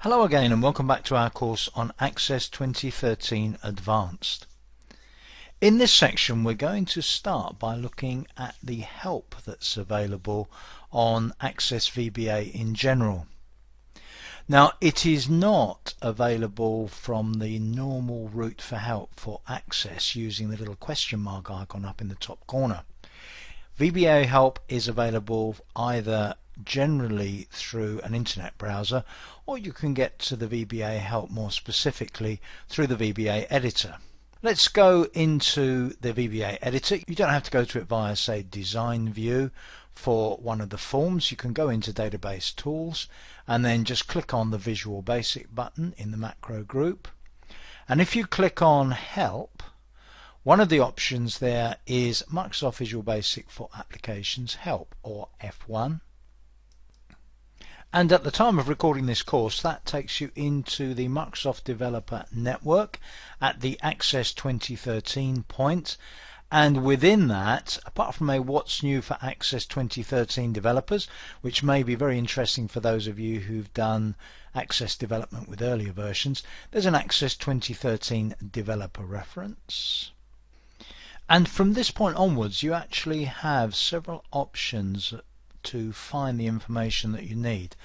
Hello again and welcome back to our course on Access 2013 Advanced. In this section we're going to start by looking at the help that's available on Access VBA in general. Now it is not available from the normal route for help for Access using the little question mark icon up in the top corner. VBA help is available either generally through an internet browser, or you can get to the VBA help more specifically through the VBA editor. Let's go into the VBA editor. You don't have to go to it via, say, design view for one of the forms. You can go into database tools and then just click on the Visual Basic button in the macro group, and if you click on help, one of the options there is Microsoft Visual Basic for Applications Help, or F1. And at the time of recording this course, that takes you into the Microsoft Developer Network at the Access 2013 point. And within that, apart from a What's New for Access 2013 developers, which may be very interesting for those of you who've done Access development with earlier versions, there's an Access 2013 developer reference. And from this point onwards, you actually have several options to find the information that you need.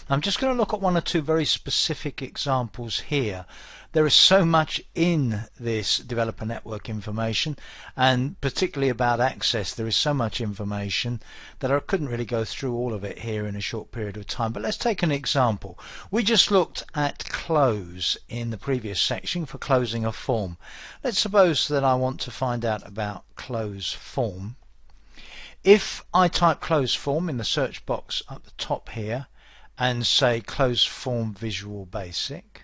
I'm just going to look at one or two very specific examples here. There is so much in this developer network information, and particularly about Access, there is so much information that I couldn't really go through all of it here in a short period of time. But let's take an example. We just looked at close in the previous section for closing a form. Let's suppose that I want to find out about close form. If I type close form in the search box at the top here and say close form Visual Basic,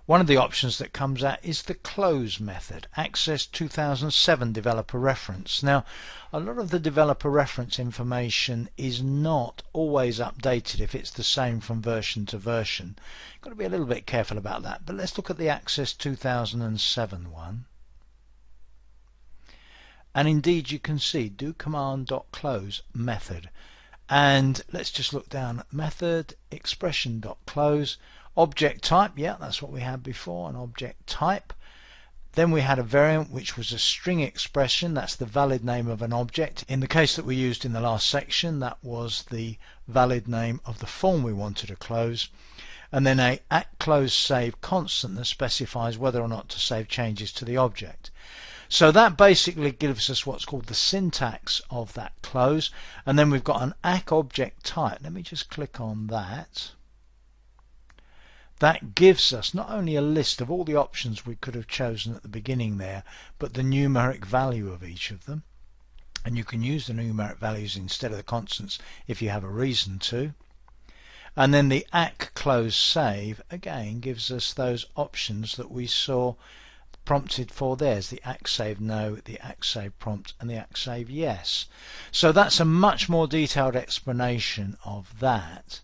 one of the options that comes out is the close method, Access 2007 developer reference. Now, a lot of the developer reference information is not always updated if it's the same from version to version. You've got to be a little bit careful about that. But let's look at the Access 2007 one. And indeed you can see do command.close method, and let's just look down at method expression.close object type. Yeah, that's what we had before, an object type. Then we had a variant which was a string expression. That's the valid name of an object. In the case that we used in the last section, that was the valid name of the form we wanted to close. And then a @close save constant that specifies whether or not to save changes to the object. So that basically gives us what's called the syntax of that close, and then we've got an ACK object type. Let me just click on that. That gives us not only a list of all the options we could have chosen at the beginning there, but the numeric value of each of them. And you can use the numeric values instead of the constants if you have a reason to. And then the ACK close save again gives us those options that we saw prompted for. There's the ACK save no, the ACK save prompt, and the ACK save yes. So that's a much more detailed explanation of that.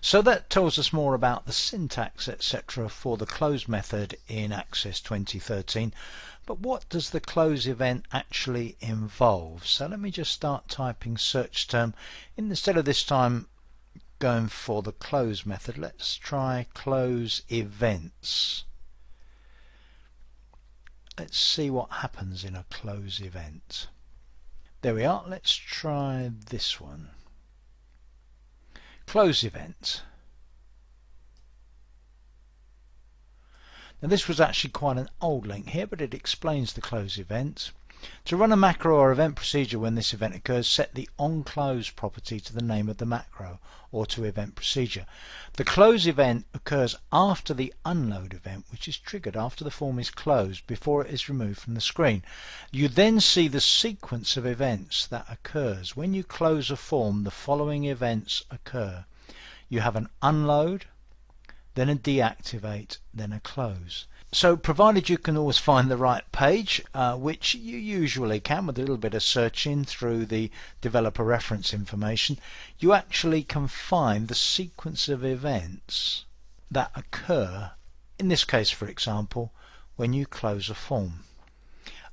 So that tells us more about the syntax, etc. for the close method in Access 2013. But what does the close event actually involve? So let me just start typing search term. Instead of this time going for the close method, let's try close events. Let's see what happens in a close event. There we are. Let's try this one. Close event. Now this was actually quite an old link here, but it explains the close event. To run a macro or event procedure when this event occurs, set the onClose property to the name of the macro or to event procedure. The close event occurs after the unload event, which is triggered after the form is closed before it is removed from the screen. You then see the sequence of events that occurs. When you close a form, the following events occur. You have an unload, then a deactivate, then a close. So provided you can always find the right page, which you usually can with a little bit of searching through the developer reference information, you actually can find the sequence of events that occur, in this case for example, when you close a form.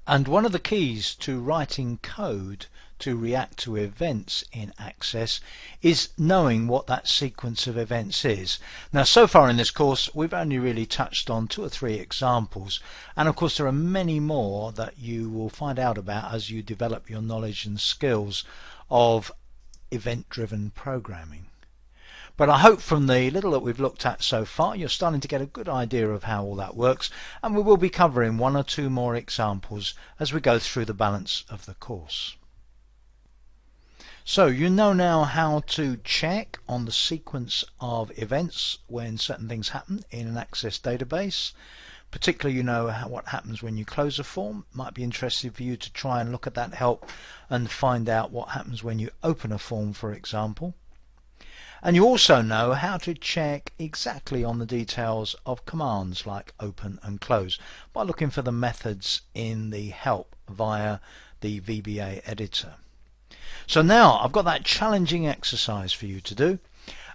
And one of the keys to writing code to react to events in Access is knowing what that sequence of events is. Now, so far in this course we've only really touched on 2 or 3 examples, and of course there are many more that you will find out about as you develop your knowledge and skills of event-driven programming. But I hope from the little that we've looked at so far you're starting to get a good idea of how all that works, and we will be covering 1 or 2 more examples as we go through the balance of the course. So you know now how to check on the sequence of events when certain things happen in an Access database. Particularly, you know what happens when you close a form. Might be interesting for you to try and look at that help and find out what happens when you open a form, for example. And you also know how to check exactly on the details of commands like open and close by looking for the methods in the help via the VBA editor. So now I've got that challenging exercise for you to do,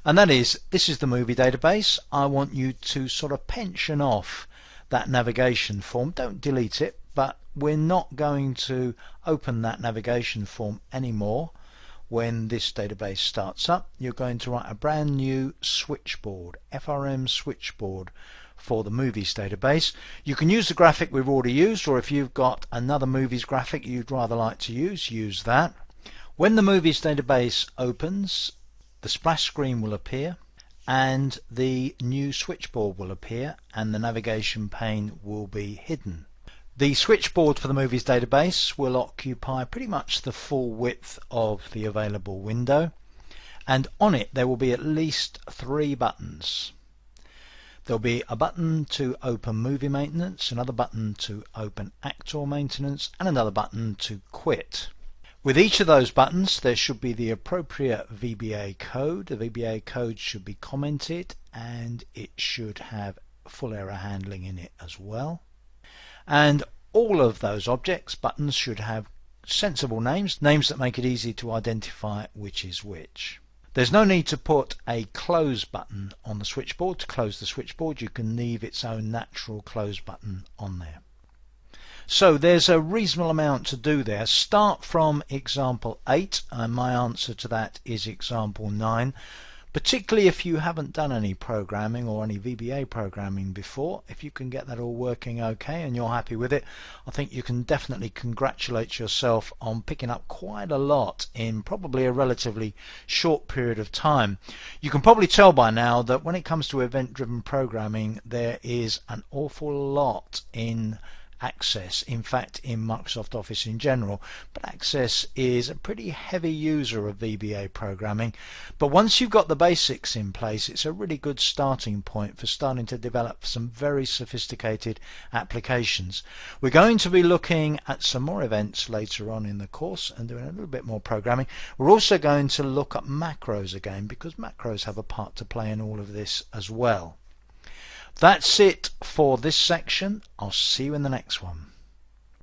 and that is, this is the movie database. I want you to sort of pension off that navigation form. Don't delete it, but we're not going to open that navigation form anymore. When this database starts up, you're going to write a brand new switchboard, FRM switchboard, for the movies database. You can use the graphic we've already used, or if you've got another movies graphic you'd rather like to use that. When the movies database opens, the splash screen will appear and the new switchboard will appear and the navigation pane will be hidden. The switchboard for the movies database will occupy pretty much the full width of the available window, and on it there will be at least 3 buttons. There'll be a button to open movie maintenance, another button to open actor maintenance, and another button to quit. With each of those buttons there should be the appropriate VBA code. The VBA code should be commented and it should have full error handling in it as well. And all of those objects, buttons, should have sensible names that make it easy to identify which is which. There's no need to put a close button on the switchboard. To close the switchboard you can leave its own natural close button on there. So there's a reasonable amount to do there. Start from example 8 and my answer to that is example 9. Particularly if you haven't done any programming or any VBA programming before, if you can get that all working okay and you're happy with it, I think you can definitely congratulate yourself on picking up quite a lot in probably a relatively short period of time. You can probably tell by now that when it comes to event-driven programming there is an awful lot in Access, in fact in Microsoft Office in general, but Access is a pretty heavy user of VBA programming. But once you've got the basics in place, it's a really good starting point for starting to develop some very sophisticated applications. We're going to be looking at some more events later on in the course and doing a little bit more programming. We're also going to look at macros again, because macros have a part to play in all of this as well. That's it for this section. I'll see you in the next one.